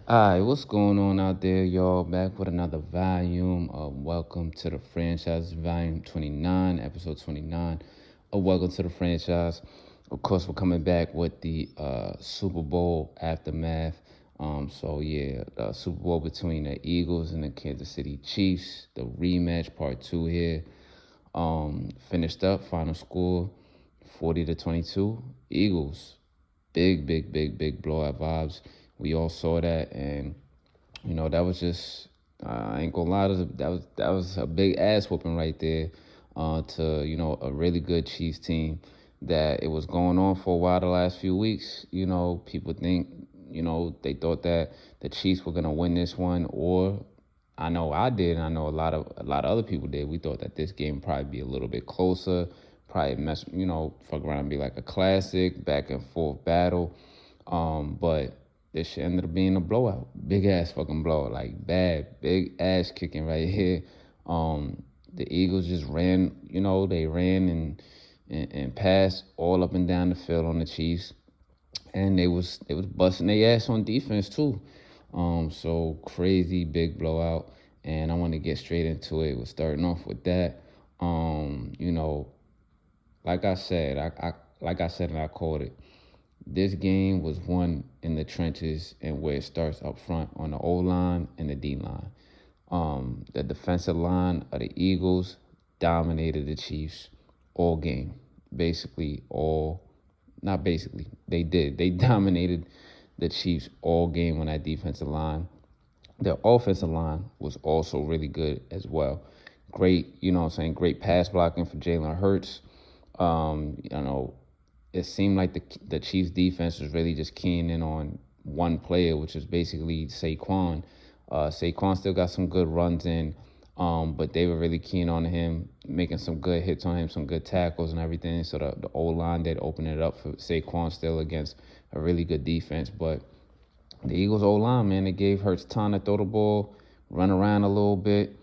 Alright, what's going on out there, y'all? Back with another volume of Welcome to the Franchise, volume 29, episode 29 of Welcome to the Franchise. Of course, we're coming back with the Super Bowl aftermath. The Super Bowl between the Eagles and the Kansas City Chiefs, the rematch, part two here. Finished up, final score 40-22. Eagles. Big blowout vibes. We all saw that, and that was just I ain't gonna lie, that was a big ass whooping right there to a really good Chiefs team that it was going on for a while the last few weeks. People think they thought that the Chiefs were gonna win this one, or I know I did, and I know a lot of other people did. We thought that this game would probably be a little bit closer, probably fuck around and be like a classic back and forth battle. But this shit ended up being a blowout. Big ass fucking blowout. Like bad, big ass kicking right here. The Eagles just ran, they ran and passed all up and down the field on the Chiefs. And they was busting their ass on defense too. So crazy big blowout. And I want to get straight into it. We're starting off with that. Like I said, and I called it. This game was won in the trenches and where it starts up front on the O-line and the D-line. The defensive line of the Eagles dominated the Chiefs all game. Not basically, they did. They dominated the Chiefs all game on that defensive line. Their offensive line was also really good as well. Great, great pass blocking for Jalen Hurts. It seemed like the Chiefs defense was really just keying in on one player, which is basically SAQUON. SAQUON still got some good runs in, but they were really keen on him, making some good hits on him, some good tackles and everything. So the O-line did open it up for SAQUON still against a really good defense. But the Eagles O-line, man, they gave Hurts time to throw the ball, run around a little bit,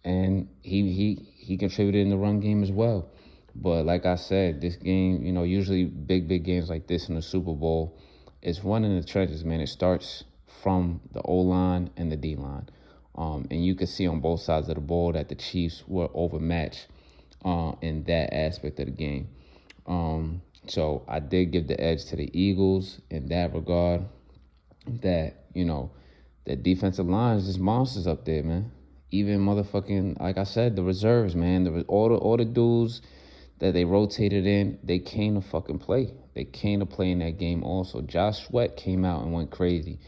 and he contributed in the run game as well. But like I said, this game, usually big games like this in the Super Bowl, it's one in the trenches, man. It starts from the O-line and the D-line. And you can see on both sides of the ball that the Chiefs were overmatched in that aspect of the game. So I did give the edge to the Eagles in that regard. That, that defensive line is just monsters up there, man. Even motherfucking, like I said, the reserves, man. All the dudes that they rotated in, they came to fucking play. They came to play in that game also. Josh Sweat came out and went crazy.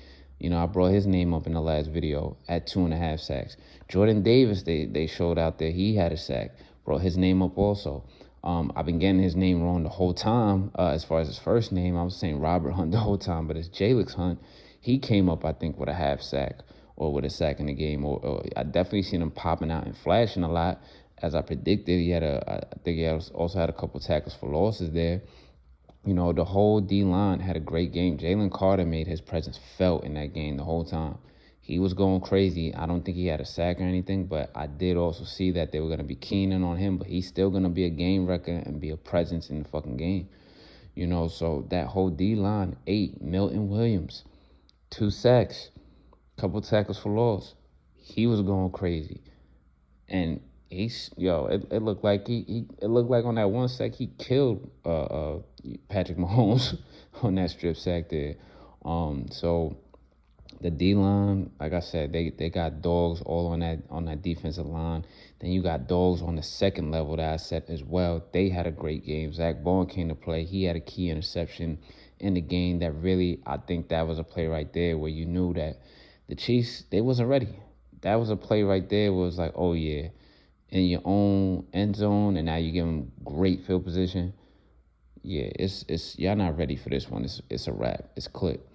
I brought his name up in the last video at 2.5 sacks. Jordan Davis, they showed out there. He had a sack. Brought his name up also. I've been getting his name wrong the whole time. As far as his first name, I was saying Robert Hunt the whole time, but it's Jalen Hunt. He came up, I think, with a half sack or with a sack in the game. Or I definitely seen him popping out and flashing a lot. As I predicted, I think he also had a couple tackles for losses there. The whole D-line had a great game. Jalen Carter made his presence felt in that game the whole time. He was going crazy. I don't think he had a sack or anything, but I did also see that they were going to be keen in on him, but he's still going to be a game wrecker and be a presence in the fucking game. So that whole D-line, 8, Milton Williams, 2 sacks, couple tackles for loss. He was going crazy. And it looked like it looked like on that one sack he killed Patrick Mahomes on that strip sack there. So the D line, like I said, they got dogs all on that defensive line. Then you got dogs on the second level that I said as well. They had a great game. Zach Bowen came to play. He had a key interception in the game that really, I think that was a play right there where you knew that the Chiefs, they wasn't ready. That was a play right there where it was like, oh yeah, in your own end zone, and now you give them great field position. Yeah, it's y'all not ready for this one. It's a wrap. It's clipped.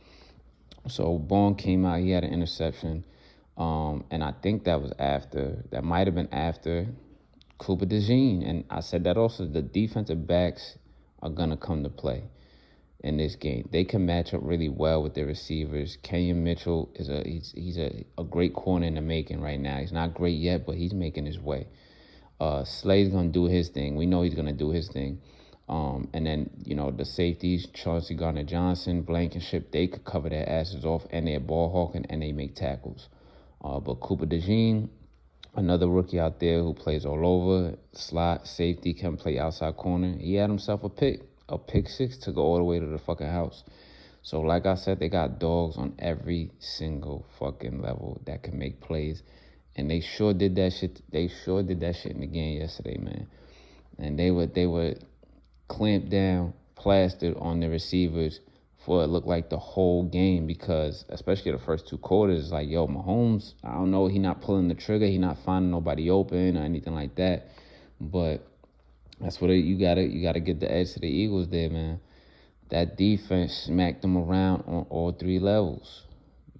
So Bourne came out. He had an interception, and I think that might have been after Cooper DeJean. And I said that also the defensive backs are gonna come to play in this game. They can match up really well with their receivers. Kenyon Mitchell is he's a great corner in the making right now. He's not great yet, but he's making his way. Slade's gonna do his thing. We know he's gonna do his thing. And then, the safeties, Chauncey Gardner-Johnson, Blankenship, they could cover their asses off, and they're ball hawking, and they make tackles. But Cooper DeJean, another rookie out there who plays all over, slot, safety, can play outside corner. He had himself a pick six to go all the way to the fucking house. So like I said, they got dogs on every single fucking level that can make plays. And they sure did that shit. They sure did that shit in the game yesterday, man. And they would clamp down, plastered on the receivers for it looked like the whole game, because especially the first two quarters, like, yo, Mahomes, I don't know, he not pulling the trigger, he not finding nobody open or anything like that. But that's what you gotta get the edge to the Eagles there, man. That defense smacked them around on all three levels.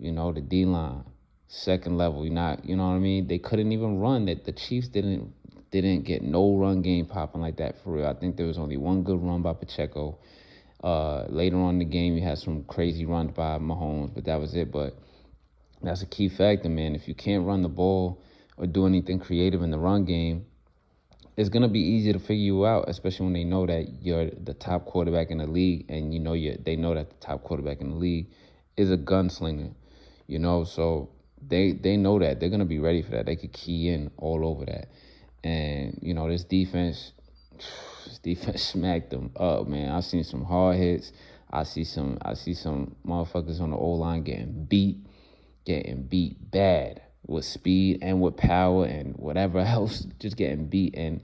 The D-line, second level, you know what I mean? They couldn't even run. That the Chiefs didn't get no run game popping like that for real. I think there was only one good run by Pacheco. Later on in the game, you had some crazy runs by Mahomes, but that was it. But that's a key factor, man. If you can't run the ball or do anything creative in the run game, it's going to be easy to figure you out, especially when they know that you're the top quarterback in the league, and they know that the top quarterback in the league is a gunslinger, so they know that. They're going to be ready for that. They could key in all over that. And, this defense smacked them up, man. I've seen some hard hits. I see some motherfuckers on the O-line getting beat bad with speed and with power and whatever else, just getting beat. And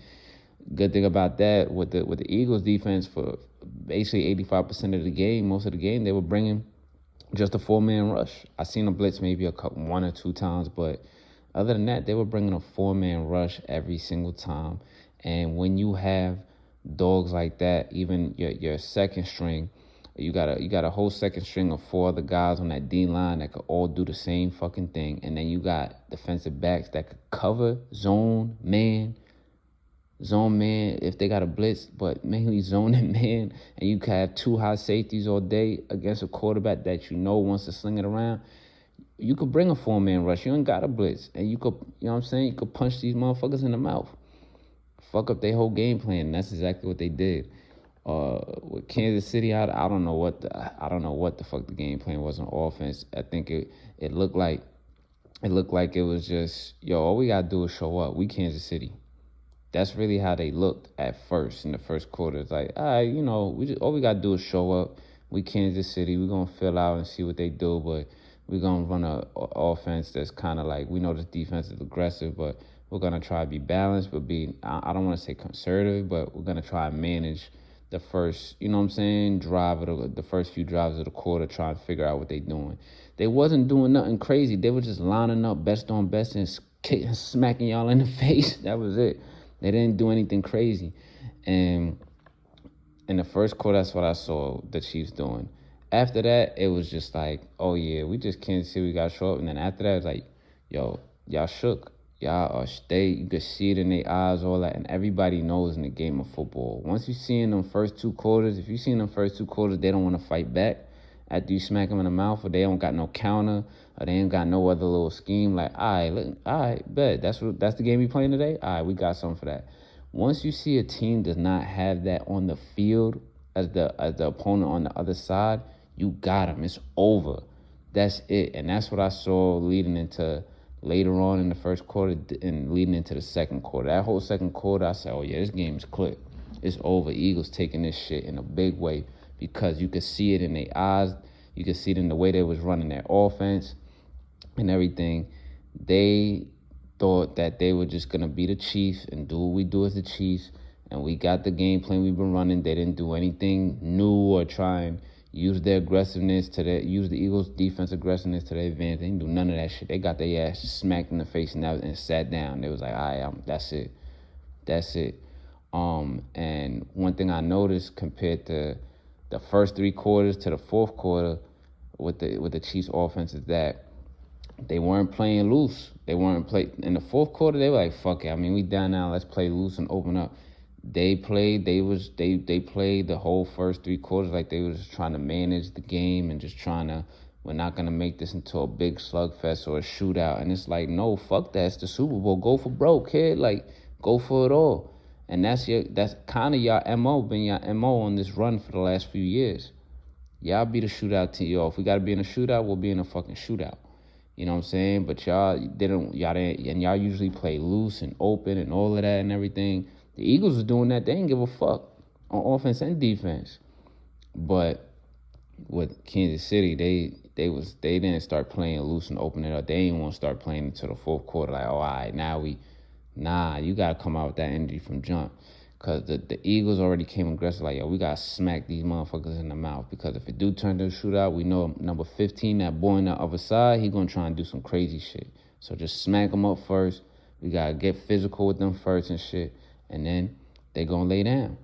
good thing about that, with the Eagles defense, for basically 85% of the game, most of the game, they were bringing just a 4-man rush. I seen a blitz maybe one or two times, but other than that, they were bringing a 4-man rush every single time. And when you have dogs like that, even your second string, you got a whole second string of 4 other guys on that D line that could all do the same fucking thing. And then you got defensive backs that could cover zone man if they got a blitz, but mainly zone and man. And you could have 2 high safeties all day against a quarterback that wants to sling it around. You could bring a 4-man rush. You ain't got a blitz. And you could, you could punch these motherfuckers in the mouth. Fuck up their whole game plan. And that's exactly what they did. With Kansas City, I don't know what the fuck the game plan was on offense. I think it looked like it was just, all we gotta do is show up. We Kansas City. That's really how they looked at first in the first quarter. It's like, all right, all we gotta do is show up. We Kansas City. We're gonna fill out and see what they do, but we're gonna run a offense that's kind of like, we know this defense is aggressive, but we're gonna try to be balanced, but I don't want to say conservative, but we're gonna try and manage the first, drive of the first few drives of the quarter, trying to figure out what they're doing. They wasn't doing nothing crazy. They were just lining up best on best and smacking y'all in the face. That was it. They didn't do anything crazy. And in the first quarter, that's what I saw the Chiefs doing. After that, it was just like, oh yeah, we just can't see we got to show up. And then after that, it's like, yo, y'all shook. Y'all are you could see it in their eyes, all that, and everybody knows in the game of football. Once you see in them first 2 quarters, if you see in them first 2 quarters, they don't want to fight back after you smack them in the mouth, or they don't got no counter, or they ain't got no other little scheme. Like, all right, bet that's the game we playing today. All right, we got something for that. Once you see a team does not have that on the field as the opponent on the other side, you got them. It's over. That's it, and that's what I saw leading into later on in the first quarter and leading into the second quarter. That whole second quarter, I said, oh, yeah, this game's clipped. It's over. Eagles taking this shit in a big way, because you could see it in their eyes. You could see it in the way they was running their offense and everything. They thought that they were just going to be the Chiefs and do what we do as the Chiefs, and we got the game plan we've been running. They didn't do anything new or try and use the Eagles' defense aggressiveness to their advantage. They didn't do none of that shit. They got their ass smacked in the face and sat down. They was like, all right, that's it. And one thing I noticed compared to the first 3 quarters to the fourth quarter with the Chiefs offense is that they weren't playing loose. They weren't in the fourth quarter. They were like, fuck it. I mean, we down now. Let's play loose and open up. They played the whole first 3 quarters like they were just trying to manage the game and just we're not going to make this into a big slugfest or a shootout. And it's like, no, fuck that. It's the Super Bowl. Go for broke, kid. Like, go for it all. And that's kind of y'all MO, been y'all MO on this run for the last few years. Y'all be the shootout team. Yo, if we got to be in a shootout, we'll be in a fucking shootout. You know what I'm saying? But y'all didn't, and y'all usually play loose and open and all of that and everything. The Eagles was doing that. They didn't give a fuck on offense and defense. But with Kansas City, they didn't start playing loose and open it up. They didn't want to start playing until the fourth quarter. Like, oh, all right, nah, you got to come out with that energy from jump. Because the Eagles already came aggressive, like, yo, we got to smack these motherfuckers in the mouth. Because if it do turn to a shootout, we know number 15, that boy on the other side, he going to try and do some crazy shit. So just smack them up first. We got to get physical with them first and shit. And then they going to lay down.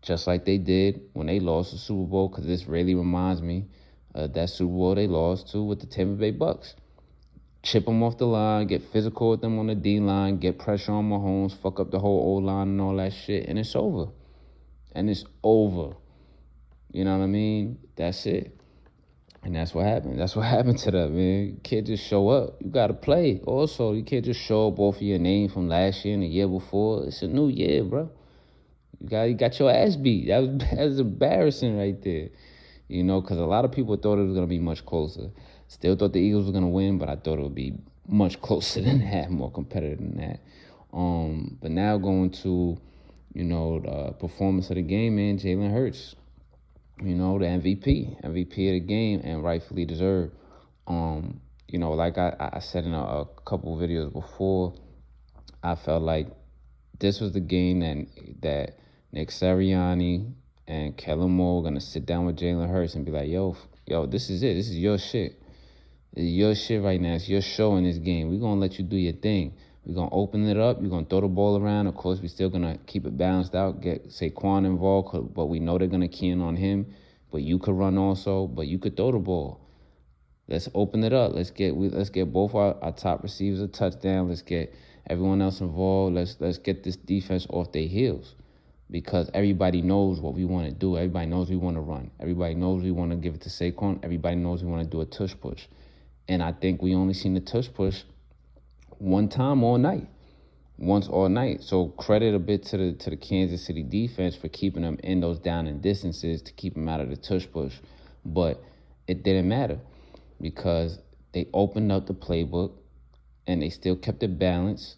Just like they did when they lost the Super Bowl, because this really reminds me of that Super Bowl they lost to with the Tampa Bay Bucks. Chip them off the line, get physical with them on the D-line, get pressure on Mahomes, fuck up the whole O-line and all that shit, and it's over. And it's over. You know what I mean? That's it. And that's what happened. That's what happened to them, man. You can't just show up. You got to play. Also, you can't just show up off of your name from last year and the year before. It's a new year, bro. You got your ass beat. That's embarrassing right there. You know, because a lot of people thought it was going to be much closer. Still thought the Eagles were going to win, but I thought it would be much closer than that, more competitive than that. But now going to, you know, the performance of the game, man, Jalen Hurts, you know, the MVP of the game, and rightfully deserved. You know, like I said in a couple of videos before, I felt like this was the game that Nick Sirianni and Kellen Moore are going to sit down with Jalen Hurts and be like, yo, this is it. This is your shit. It's your shit right now. It's your show in this game. We're going to let you do your thing. We're going to open it up. You're going to throw the ball around. Of course, we're still going to keep it balanced out, get SAQUON involved, but we know they're going to key in on him. But you could run also, but you could throw the ball. Let's open it up. Let's get both our top receivers a touchdown. Let's get everyone else involved. Let's get this defense off their heels. Because everybody knows what we want to do. Everybody knows we want to run. Everybody knows we want to give it to SAQUON. Everybody knows we want to do a tush push. And I think we only seen the tush push one time all night. Once all night. So credit a bit to the Kansas City defense for keeping them in those down and distances to keep them out of the tush push. But it didn't matter because they opened up the playbook and they still kept it balanced.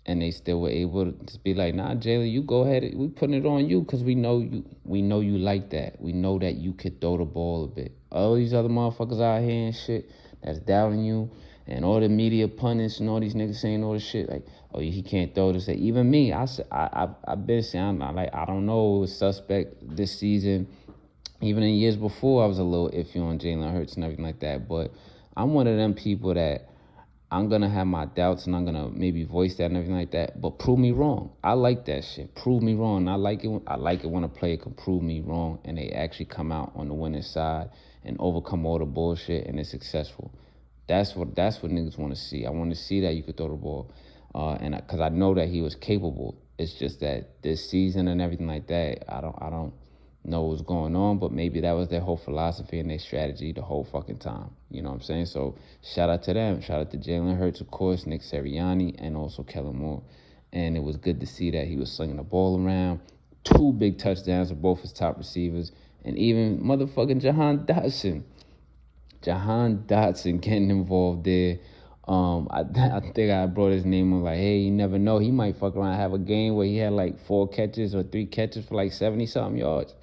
And they still were able to just be like, nah, Jalen, you go ahead. We putting it on you because we know you like that. We know that you could throw the ball a bit. All these other motherfuckers out here and shit that's doubting you, and all the media pundits and all these niggas saying all this shit like, oh, he can't throw this. Even me, I've been saying, I don't know, it was suspect this season. Even in years before, I was a little iffy on Jalen Hurts and everything like that. But I'm one of them people that I'm going to have my doubts and I'm going to maybe voice that and everything like that. But prove me wrong. I like that shit. Prove me wrong. I like it when a player can prove me wrong and they actually come out on the winning side and overcome all the bullshit and it's successful. That's what niggas want to see. I want to see that you could throw the ball. And because I know that he was capable. It's just that this season and everything like that, I don't know what's going on, but maybe that was their whole philosophy and their strategy the whole fucking time. You know what I'm saying? So shout out to them. Shout out to Jalen Hurts, of course, Nick Sirianni, and also Kellen Moore. And it was good to see that he was slinging the ball around. 2 big touchdowns of both his top receivers. And even motherfucking Jahan Dotson getting involved there. I think I brought his name up like, hey, you never know. He might fuck around and have a game where he had like 4 catches or 3 catches for like 70-something yards.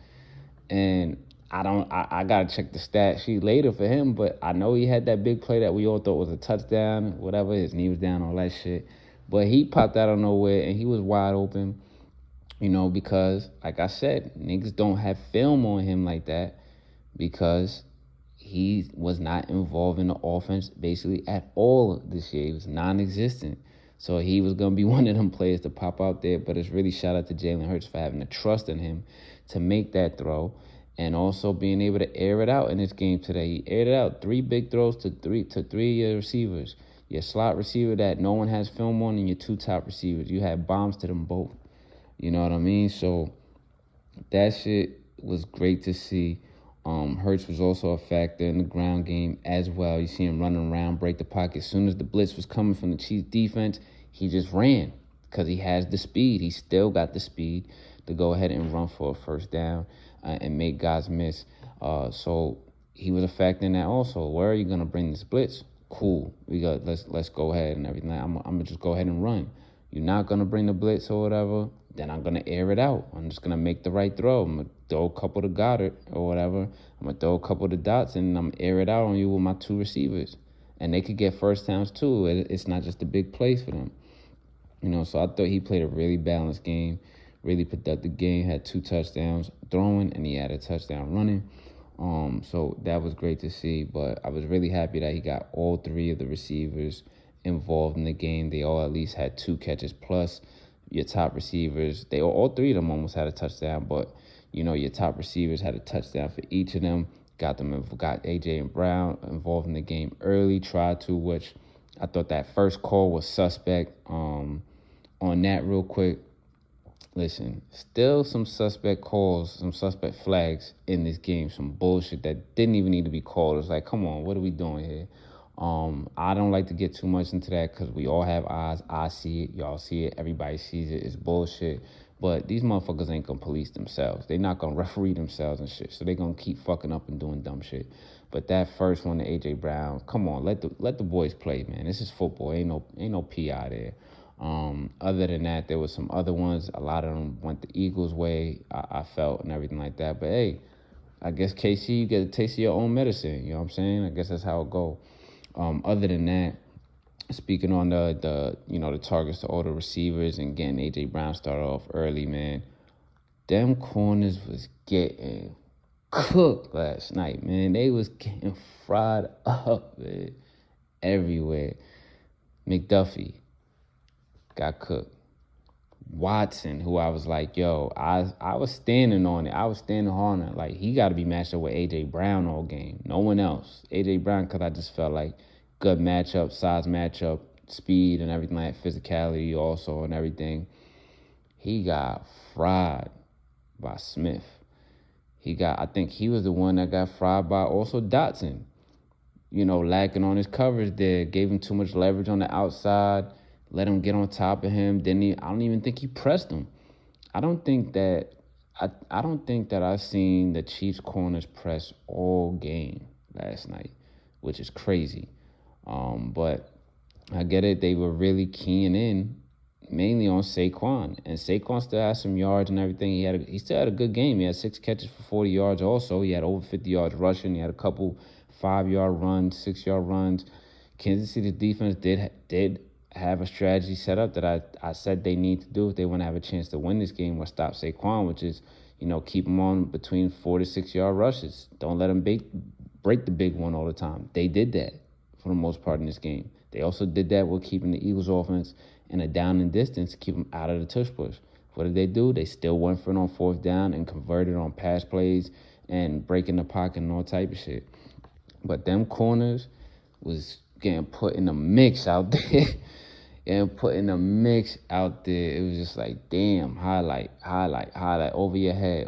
And I got to check the stat sheet later for him, but I know he had that big play that we all thought was a touchdown, whatever. His knee was down, all that shit. But he popped out of nowhere, and he was wide open, you know, because, like I said, niggas don't have film on him like that because he was not involved in the offense basically at all this year. He was non-existent. So he was going to be one of them players to pop out there, but it's really shout out to Jalen Hurts for having the trust in him to make that throw and also being able to air it out in this game today. He aired it out, 3 big throws to three receivers. Your slot receiver that no one has film on and your 2 top receivers. You had bombs to them both. You know what I mean? So that shit was great to see. Hurts was also a factor in the ground game as well. You see him running around, break the pocket. As soon as the blitz was coming from the Chiefs defense, he just ran because he has the speed. He still got the speed to go ahead and run for a first down and make guys miss. So he was a factor in that also. Where are you gonna bring this blitz? Cool. Let's go ahead and everything. I'm gonna just go ahead and run. You're not gonna bring the blitz or whatever, then I'm gonna air it out. I'm just gonna make the right throw. I'm gonna throw a couple to Goddard or whatever. I'm gonna throw a couple to Dots and I'm gonna air it out on you with my two receivers. And they could get first downs too. It's not just a big plays for them. So I thought he played a really balanced game, really productive game, had 2 touchdowns throwing, and he had a touchdown running. So that was great to see, but I was really happy that he got all 3 of the receivers involved in the game. They all at least had 2 catches, plus your top receivers. All 3 of them almost had a touchdown, but your top receivers had a touchdown for each of them. Got AJ and Brown involved in the game early, which I thought that first call was suspect. On that real quick, listen, still some suspect calls, some suspect flags in this game, some bullshit that didn't even need to be called. It's like, come on, what are we doing here? I don't like to get too much into that because we all have eyes. I see it, y'all see it, everybody sees it. It's bullshit. But these motherfuckers ain't gonna police themselves. They not gonna referee themselves and shit. So they gonna keep fucking up and doing dumb shit. But that first one to AJ Brown, come on, let the boys play, man. This is football. Ain't no PI there. Other than that, there was some other ones. A lot of them went the Eagles' way, I felt, and everything like that. But hey, I guess KC, you get a taste of your own medicine. You know what I'm saying? I guess that's how it go. Other than that, speaking on the targets to all the receivers and getting AJ Brown started off early, man, them corners was getting cooked last night, man. They was getting fried up, man, everywhere. McDuffie got cooked. Watson, who I was like, yo, I was standing on it. I was standing on it. Like, he got to be matched up with A.J. Brown all game. No one else. A.J. Brown, because I just felt like good matchup, size matchup, speed and everything like that, physicality also and everything. He got fried by Smith. I think he was the one that got fried by also Dotson. Lacking on his coverage there. Gave him too much leverage on the outside. Let him get on top of him. I don't even think he pressed him. I don't think that I've seen the Chiefs corners press all game last night, which is crazy. But I get it. They were really keying in mainly on SAQUON, and SAQUON still had some yards and everything. He still had a good game. He had 6 catches for 40 yards. Also, he had over 50 yards rushing. He had a couple 5-yard runs, 6-yard runs. Kansas City defense did have a strategy set up that I said they need to do if they want to have a chance to win this game or stop SAQUON, which is, keep them on between 4 to 6 yard rushes. Don't let them break the big one all the time. They did that for the most part in this game. They also did that with keeping the Eagles offense in a down and distance to keep them out of the tush push. What did they do? They still went for it on 4th down and converted on pass plays and breaking the pocket and all type of shit. But them corners was getting put in the mix out there. It was just like, damn, highlight, over your head.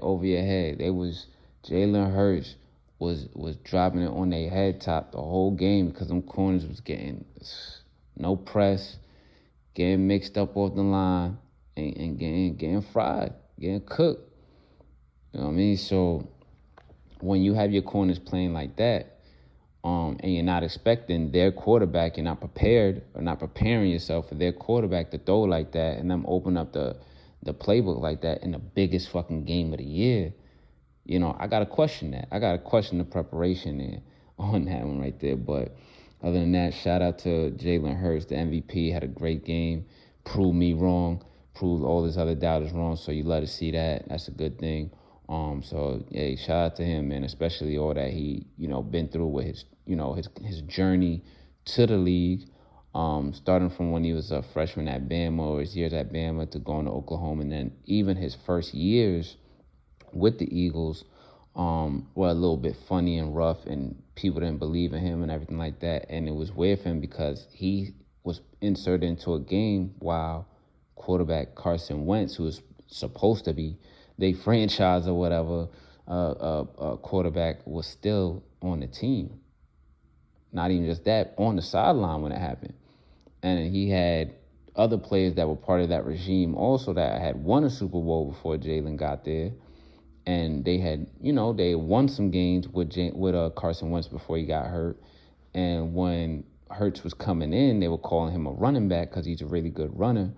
Jalen Hurts was dropping it on their head top the whole game because them corners was getting no press, getting mixed up off the line, and getting fried, getting cooked. You know what I mean? So when you have your corners playing like that, and you're not expecting their quarterback, you're not prepared or not preparing yourself for their quarterback to throw like that and them open up the playbook like that in the biggest fucking game of the year, I got to question that. I got to question the preparation there on that one right there. But other than that, shout out to Jalen Hurts, the MVP, had a great game, proved me wrong, proved all his other doubters wrong, so you let us see that. That's a good thing. So yeah, shout out to him, man, especially all that he, been through with his journey to the league, starting from when he was a freshman at Bama or his years at Bama to going to Oklahoma, and then even his first years with the Eagles, were a little bit funny and rough, and people didn't believe in him and everything like that, and it was weird for him because he was inserted into a game while quarterback Carson Wentz, who was supposed to be they franchise or whatever, quarterback was still on the team. Not even just that, on the sideline when it happened. And he had other players that were part of that regime also that had won a Super Bowl before Jalen got there. And they had, they won some games with Carson Wentz before he got hurt. And when Hurts was coming in, they were calling him a running back because he's a really good runner.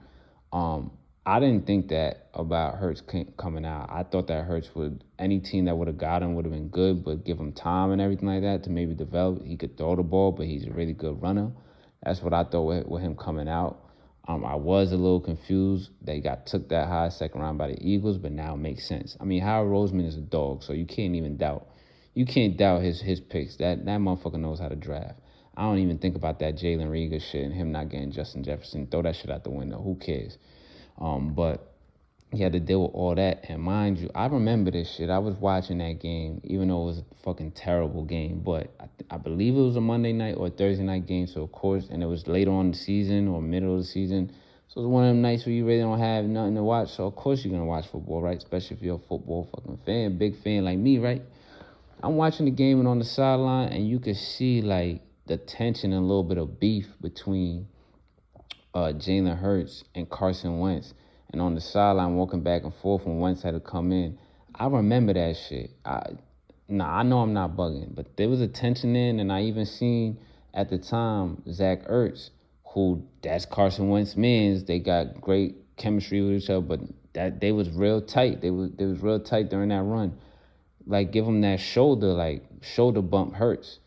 I didn't think that about Hurts coming out. I thought that Hurts any team that would have got him would have been good, but give him time and everything like that to maybe develop. He could throw the ball, but he's a really good runner. That's what I thought with him coming out. I was a little confused. They took that high second round by the Eagles, but now it makes sense. I mean, Howard Roseman is a dog, so you can't even doubt. You can't doubt his picks. That motherfucker knows how to draft. I don't even think about that Jalen Reagor shit and him not getting Justin Jefferson. Throw that shit out the window. Who cares? But he had to deal with all that. And mind you, I remember this shit. I was watching that game, even though it was a fucking terrible game. But I believe it was a Monday night or a Thursday night game. So, of course, and it was later on in the season or middle of the season. So, it's one of them nights where you really don't have nothing to watch. So, of course, you're going to watch football, right? Especially if you're a football fucking fan, big fan like me, right? I'm watching the game and on the sideline, and you could see, like, the tension and a little bit of beef between Jalen Hurts and Carson Wentz. And on the sideline, walking back and forth when Wentz had to come in. I remember that shit. I know I'm not bugging, but there was a tension in, and I even seen at the time Zach Ertz, that's Carson Wentz mans. They got great chemistry with each other, but that they was real tight. They was real tight during that run. Like, give them that shoulder bump Hurts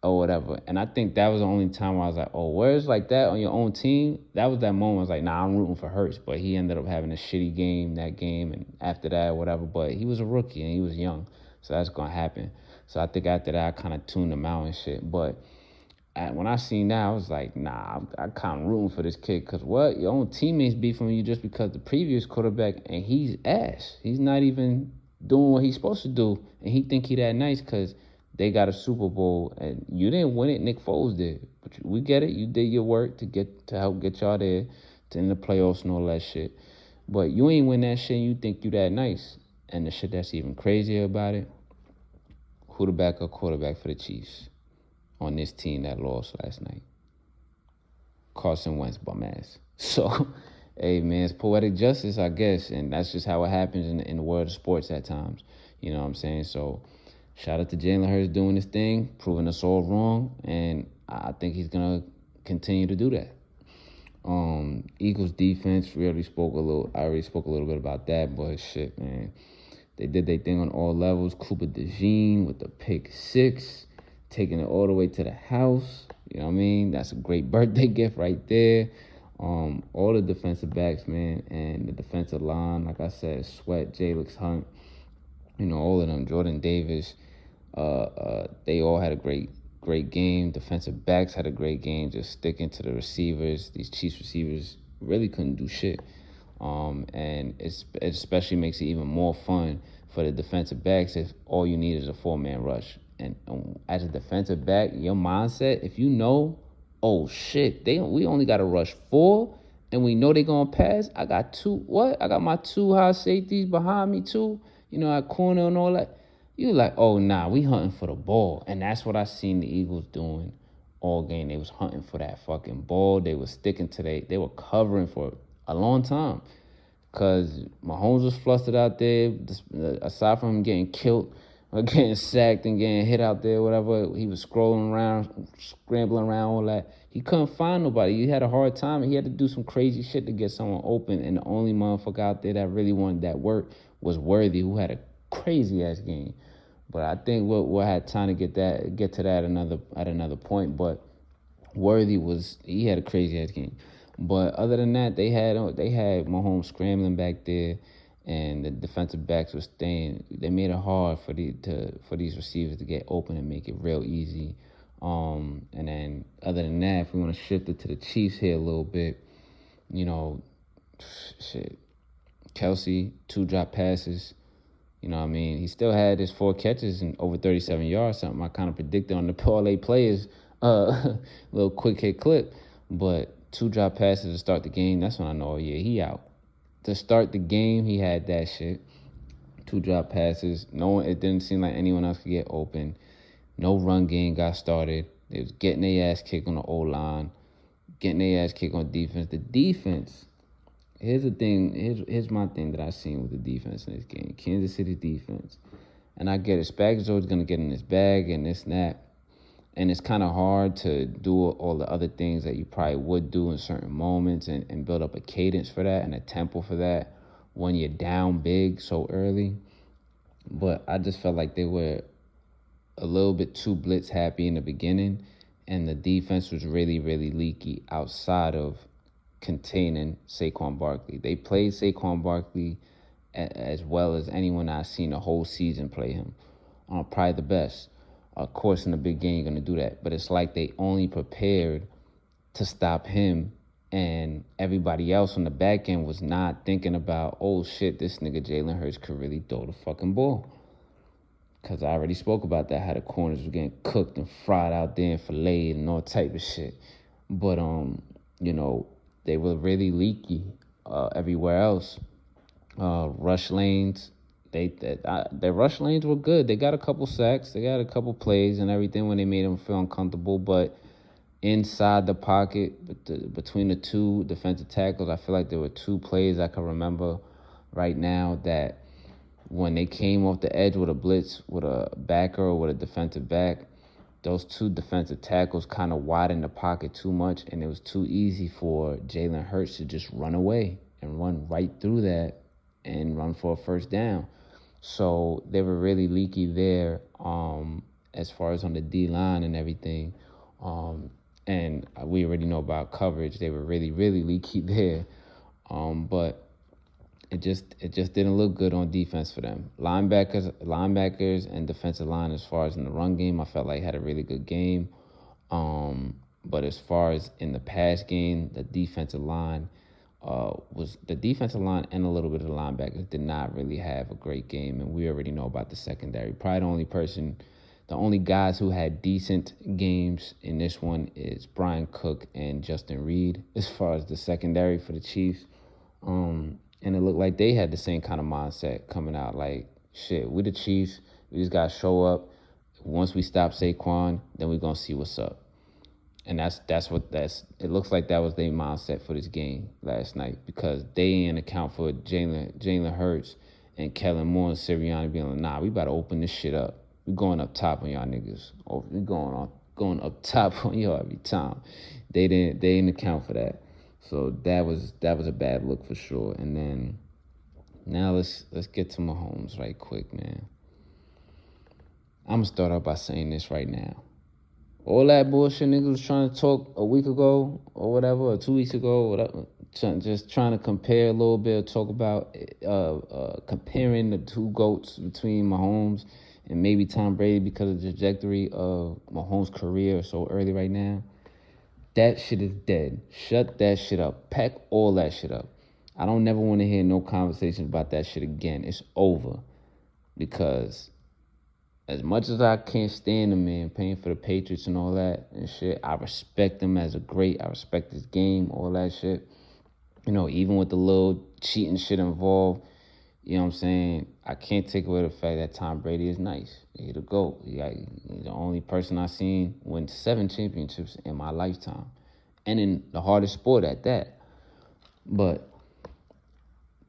or whatever. And I think that was the only time I was like, oh, where's like that on your own team? That was that moment I was like, nah, I'm rooting for Hurts. But he ended up having a shitty game that game and after that, whatever. But he was a rookie and he was young. So that's going to happen. So I think after that, I kind of tuned him out and shit. But when I seen that, I was like, nah, I kind of rooting for this kid. Because what? Your own teammates beefing you just because the previous quarterback, and he's ass. He's not even doing what he's supposed to do. And he think he that nice because they got a Super Bowl, and you didn't win it. Nick Foles did, but we get it. You did your work to help get y'all there to end the playoffs and all that shit. But you ain't win that shit. And you think you that nice, and the shit that's even crazier about it. Who the backup quarterback for the Chiefs on this team that lost last night? Carson Wentz, bum ass. So, hey man, it's poetic justice, I guess, and that's just how it happens in the world of sports at times. You know what I'm saying? So. Shout out to Jalen Hurts doing his thing, proving us all wrong, and I think he's gonna continue to do that. Eagles defense, I already spoke a little bit about that, but shit, man. They did their thing on all levels. Cooper DeJean with the pick 6, taking it all the way to the house. You know what I mean? That's a great birthday gift right there. All the defensive backs, man, and the defensive line, like I said, Sweat, Jalix Hunt, all of them, Jordan Davis, they all had a great game. Defensive backs had a great game, just sticking to the receivers. These Chiefs receivers really couldn't do shit. And it especially makes it even more fun for the defensive backs if all you need is a 4-man rush. And as a defensive back, your mindset, if you know, oh shit, we only got to rush 4, and we know they're going to pass. I got my 2 high safeties behind me too, at corner and all that. You like, oh, nah, we hunting for the ball. And that's what I seen the Eagles doing all game. They was hunting for that fucking ball. They was sticking to they were covering for a long time. Because Mahomes was flustered out there. Aside from him getting killed or getting sacked and getting hit out there, whatever, he was scrambling around, all that. He couldn't find nobody. He had a hard time. He had to do some crazy shit to get someone open. And the only motherfucker out there that really wanted that work was Worthy, who had a crazy-ass game. But I think we'll have time to get to that at another point. But Worthy he had a crazy-ass game. But other than that, they had Mahomes scrambling back there, and the defensive backs were staying. They made it hard for these receivers to get open and make it real easy. And then other than that, if we want to shift it to the Chiefs here a little bit, shit. Kelsey, 2 drop passes. You know what I mean? He still had his 4 catches and over 37 yards, something I kind of predicted on the parlay players, little quick hit clip. But 2 drop passes to start the game, that's when I know, yeah, he out. To start the game, he had that shit. 2 drop passes. It didn't seem like anyone else could get open. No run game got started. They was getting their ass kicked on the O-line. getting their ass kicked on defense. The defense, here's the thing, here's my thing that I seen with the defense in this game. Kansas City defense. And I get it. Spags is going to get in his bag and this and that. And it's kind of hard to do all the other things that you probably would do in certain moments and build up a cadence for that and a tempo for that when you're down big so early. But I just felt like they were a little bit too blitz happy in the beginning, and the defense was really, really leaky outside of containing Saquon Barkley. They played Saquon Barkley as well as anyone I've seen the whole season play him. Probably the best. Of course, in the big game, you're going to do that. But it's like they only prepared to stop him, and everybody else on the back end was not thinking about, oh, shit, this nigga Jalen Hurts could really throw the fucking ball. Because I already spoke about that, how the corners were getting cooked and fried out there and filleted and all type of shit. But, they were really leaky everywhere else. Rush lanes. Their rush lanes were good. They got a couple sacks. They got a couple plays and everything when they made them feel uncomfortable. But inside the pocket, between the two defensive tackles, I feel like there were two plays I can remember right now that when they came off the edge with a blitz, with a backer or with a defensive back, those two defensive tackles kind of widened the pocket too much, and it was too easy for Jalen Hurts to just run away and run right through that and run for a first down. So they were really leaky there as far as on the D-line and everything. And we already know about coverage. They were really, really leaky there. But it just didn't look good on defense for them. Linebackers and defensive line as far as in the run game, I felt like had a really good game. But as far as in the pass game, the defensive line and a little bit of the linebackers did not really have a great game, and we already know about the secondary. Probably the only guys who had decent games in this one is Brian Cook and Justin Reed as far as the secondary for the Chiefs. And it looked like they had the same kind of mindset coming out. Like, shit, we the Chiefs. We just got to show up. Once we stop Saquon, then we're going to see what's up. And it looks like that was their mindset for this game last night, because they didn't account for Jalen Hurts and Kellen Moore and Sirianni being like, nah, we about to open this shit up. We going up top on y'all niggas. We going up top on y'all every time. They didn't account for that. So that was a bad look for sure. And then now let's get to Mahomes right quick, man. I'm gonna start out by saying this right now. All that bullshit niggas was trying to talk a week ago or whatever, or 2 weeks ago, or whatever, just trying to compare a little bit, talk about comparing the two GOATs between Mahomes and maybe Tom Brady because of the trajectory of Mahomes' career so early right now. That shit is dead. Shut that shit up. Pack all that shit up. I don't never want to hear no conversations about that shit again. It's over. Because as much as I can't stand the man paying for the Patriots and all that and shit, I respect him as a great. I respect his game, all that shit. Even with the little cheating shit involved, you know what I'm saying? I can't take away the fact that Tom Brady is nice. He's the GOAT. He's the only person I've seen win 7 championships in my lifetime. And in the hardest sport at that. But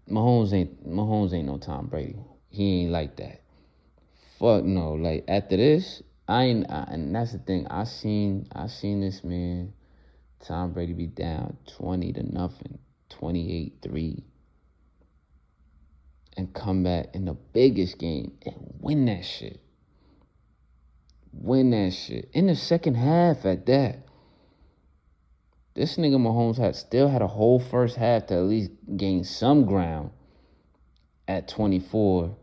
Mahomes ain't no Tom Brady. He ain't like that. Fuck no. Like, after this, and that's the thing. I seen this man, Tom Brady, be down 20-0, 28-3. And come back in the biggest game and win that shit. In the second half at that. This nigga Mahomes still had a whole first half to at least gain some ground at 24-0.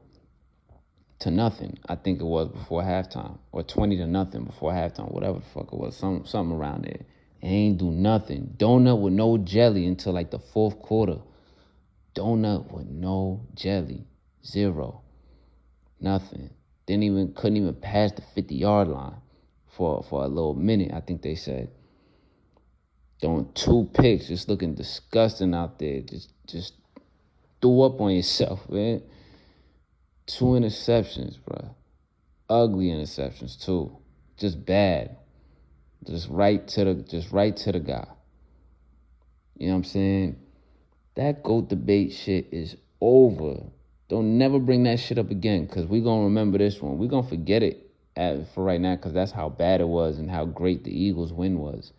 I think it was before halftime. Or 20-0 before halftime. Whatever the fuck it was. Something around there. Ain't do nothing. Donut with no jelly until like the fourth quarter. Donut with no jelly. 0. Nothing. Couldn't even pass the 50-yard line for a little minute, I think they said. Throwing 2 picks, just looking disgusting out there. Just threw up on yourself, man. 2 interceptions, bro. Ugly interceptions too. Just bad. Just right to the guy. You know what I'm saying? That GOAT debate shit is over. Don't never bring that shit up again, because we going to remember this one. We going to forget it for right now, because that's how bad it was and how great the Eagles' win was.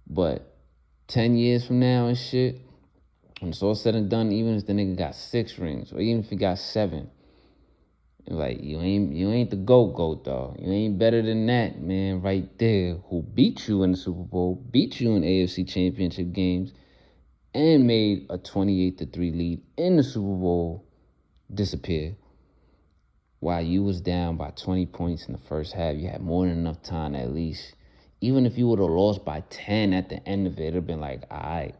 But 10 years from now and shit, when it's all said and done, even if the nigga got 6 rings, or even if he got 7, like, you ain't the GOAT, dog. You ain't better than that, man, right there, who beat you in the Super Bowl, beat you in AFC Championship games, and made a 28-3 lead in the Super Bowl disappear. While you was down by 20 points in the first half, you had more than enough time at least. Even if you would have lost by 10 at the end of it, it'd have been like, all right.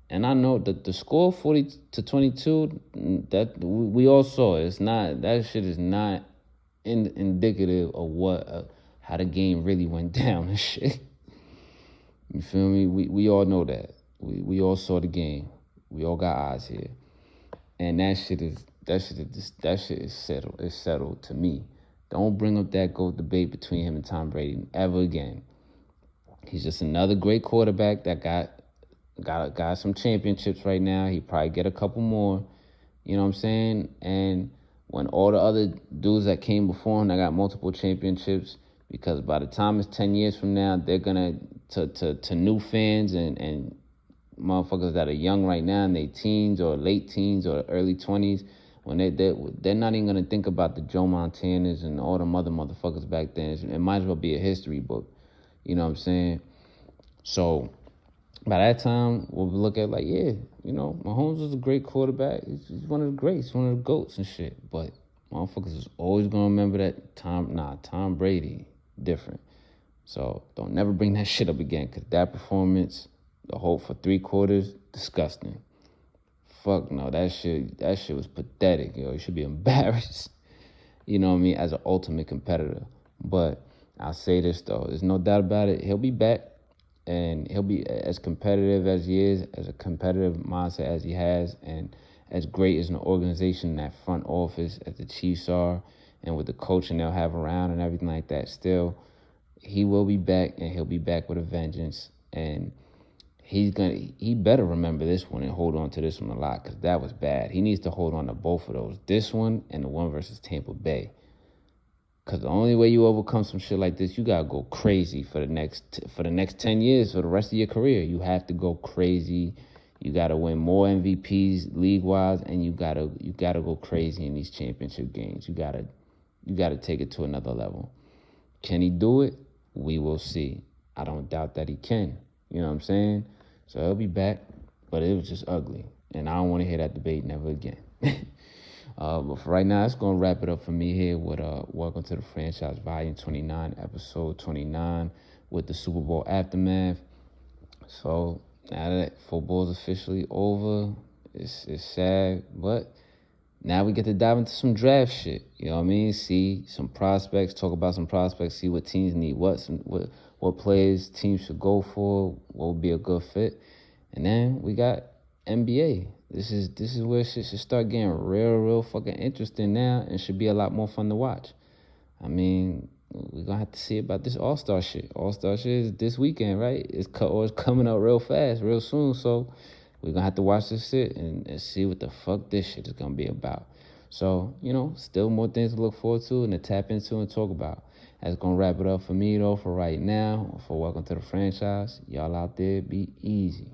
And I know that the score 40-22, that we all saw. It's not, that shit is not indicative of what how the game really went down and shit. You feel me? We all know that. We all saw the game. We all got eyes here, and that shit is settled. It's settled to me. Don't bring up that GOAT debate between him and Tom Brady ever again. He's just another great quarterback that got some championships right now. He probably get a couple more. You know what I'm saying? And when all the other dudes that came before him that got multiple championships, because by the time it's 10 years from now, they're gonna to new fans and motherfuckers that are young right now in their teens or late teens or early 20s, when they're not even gonna think about the Joe Montanas and all them other motherfuckers back then. It might as well be a history book. You know what I'm saying? So by that time, we'll look at like, yeah, you know, Mahomes was a great quarterback. He's one of the greats, one of the GOATs and shit. But motherfuckers is always gonna remember that Tom Brady, different. So don't never bring that shit up again, because that performance, the whole for 3 quarters, disgusting. Fuck no, that shit was pathetic, yo. You should be embarrassed. You know what I mean, as an ultimate competitor. But I'll say this though, there's no doubt about it. He'll be back, and he'll be as competitive as he is, as a competitive mindset as he has, and as great as an organization in that front office as the Chiefs are, and with the coaching they'll have around and everything like that. Still, he will be back, and he'll be back with a vengeance. And he better remember this one and hold on to this one a lot, because that was bad. He needs to hold on to both of those, this one and the one versus Tampa Bay. Because the only way you overcome some shit like this, you gotta go crazy for the next 10 years, for the rest of your career. You have to go crazy. You gotta win more MVPs league wise, and you gotta go crazy in these championship games. You gotta take it to another level. Can he do it? We will see. I don't doubt that he can. You know what I'm saying? So he'll be back, but it was just ugly, and I don't want to hear that debate never again. But for right now, it's going to wrap it up for me here with Welcome to the Franchise, Volume 29, Episode 29, with the Super Bowl aftermath. So now that football's officially over, it's sad, but now we get to dive into some draft shit. You know what I mean? See some prospects, talk about some prospects, see what teams need, what players teams should go for, what would be a good fit. And then we got NBA. This is where shit should start getting real fucking interesting now, and should be a lot more fun to watch. I mean, we're gonna have to see about this All-Star shit. All-Star shit is this weekend, right? It's coming up real fast, real soon. So we're gonna have to watch this shit and see what the fuck this shit is gonna be about. So, you know, still more things to look forward to and to tap into and talk about. That's gonna wrap it up for me though, for right now. For Welcome to the Franchise. Y'all out there, be easy.